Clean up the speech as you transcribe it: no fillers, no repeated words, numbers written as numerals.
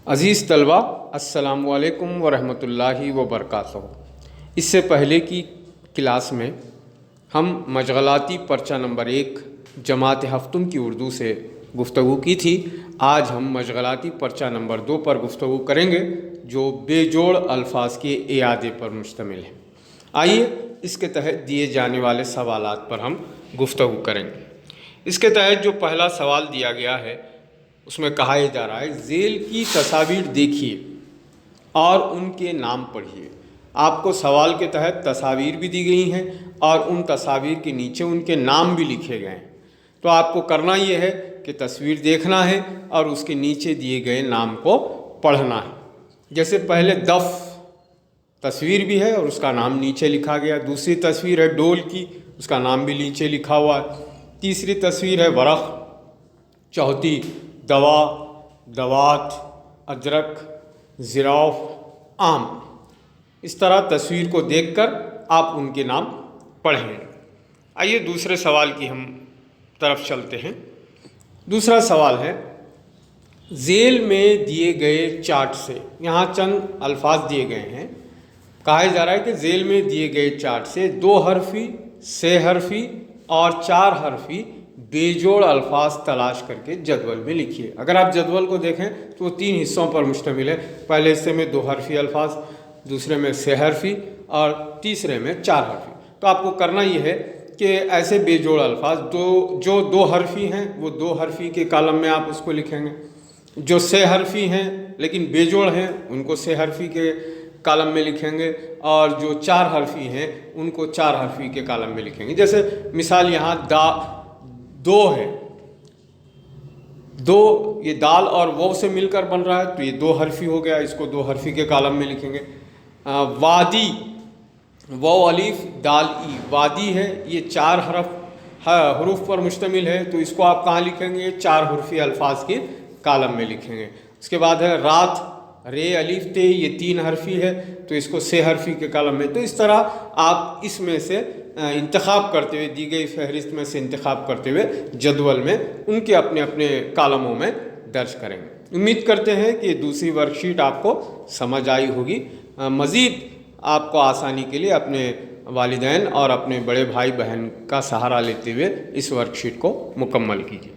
عزیز طلبہ السلام علیکم ورحمۃ اللہ وبرکاتہ۔ اس سے پہلے کی کلاس میں ہم مشغلاتی پرچہ نمبر 1 جماعت ہفتم کی اردو سے گفتگو کی تھی۔ آج ہم مشغلاتی پرچہ نمبر 2 پر گفتگو کریں گے جو بے جوڑ الفاظ کے اعادے پر مشتمل ہے۔ آئیے اس کے تحت دیے جانے والے سوالات پر ہم گفتگو کریں گے۔ اس کے تحت جو پہلا سوال دیا گیا ہے اس میں کہا جا رہا ہے ذیل کی تصاویر دیکھیے اور ان کے نام پڑھیے۔ آپ کو سوال کے تحت تصاویر بھی دی گئی ہیں اور ان تصاویر کے نیچے ان کے نام بھی لکھے گئے ہیں۔ تو آپ کو کرنا یہ ہے کہ تصویر دیکھنا ہے اور اس کے نیچے دیے گئے نام کو پڑھنا ہے۔ جیسے پہلے دف تصویر بھی ہے اور اس کا نام نیچے لکھا گیا۔ دوسری تصویر ہے ڈول کی، اس کا نام بھی نیچے لکھا ہوا ہے۔ تیسری تصویر ہے ورق، چوتھی دوا، دوات، ادرک، زراف، آم۔ اس طرح تصویر کو دیکھ کر آپ ان کے نام پڑھیں۔ آئیے دوسرے سوال کی ہم طرف چلتے ہیں۔ دوسرا سوال ہے ذیل میں دیے گئے چارٹ سے، یہاں چند الفاظ دیے گئے ہیں۔ کہا جا رہا ہے کہ ذیل میں دیے گئے چارٹ سے 2 حرفی، 6 حرفی اور 4 حرفی بے جوڑ الفاظ تلاش کر کے جدول میں لکھیے۔ اگر آپ جدول کو دیکھیں تو وہ 3 حصوں پر مشتمل ہے۔ پہلے حصے میں 2 حرفی الفاظ، دوسرے میں 6 حرفی اور تیسرے میں 4 حرفی۔ تو آپ کو کرنا یہ ہے کہ ایسے بے جوڑ الفاظ جو 2 حرفی ہیں وہ 2 حرفی کے کالم میں آپ اس کو لکھیں گے۔ جو 6 حرفی ہیں لیکن بے جوڑ ہیں ان کو 6 حرفی کے کالم میں لکھیں گے، اور جو 4 حرفی ہیں ان کو 4 حرفی کے کالم میں لکھیں گے۔ جیسے مثال یہاں دو ہے، دو یہ دال اور وہ سے مل کر بن رہا ہے تو یہ 2 حرفی ہو گیا، اس کو 2 حرفی کے کالم میں لکھیں گے۔ وادی، واو الف دال ای، وادی ہے، یہ 4 حروف پر مشتمل ہے تو اس کو آپ کہاں لکھیں گے؟ 4 حرفی الفاظ کے کالم میں لکھیں گے۔ اس کے بعد ہے رات، رے الف تے، یہ 3 حرفی ہے تو اس کو 6 حرفی کے کالم میں۔ تو اس طرح آپ اس میں سے انتخاب کرتے ہوئے، دی گئی فہرست میں سے انتخاب کرتے ہوئے جدول میں ان کے اپنے اپنے کالموں میں درج کریں گے۔ امید کرتے ہیں کہ دوسری ورک شیٹ آپ کو سمجھ آئی ہوگی۔ مزید آپ کو آسانی کے لیے اپنے والدین اور اپنے بڑے بھائی بہن کا سہارا لیتے ہوئے اس ورک شیٹ کو مکمل کیجیے۔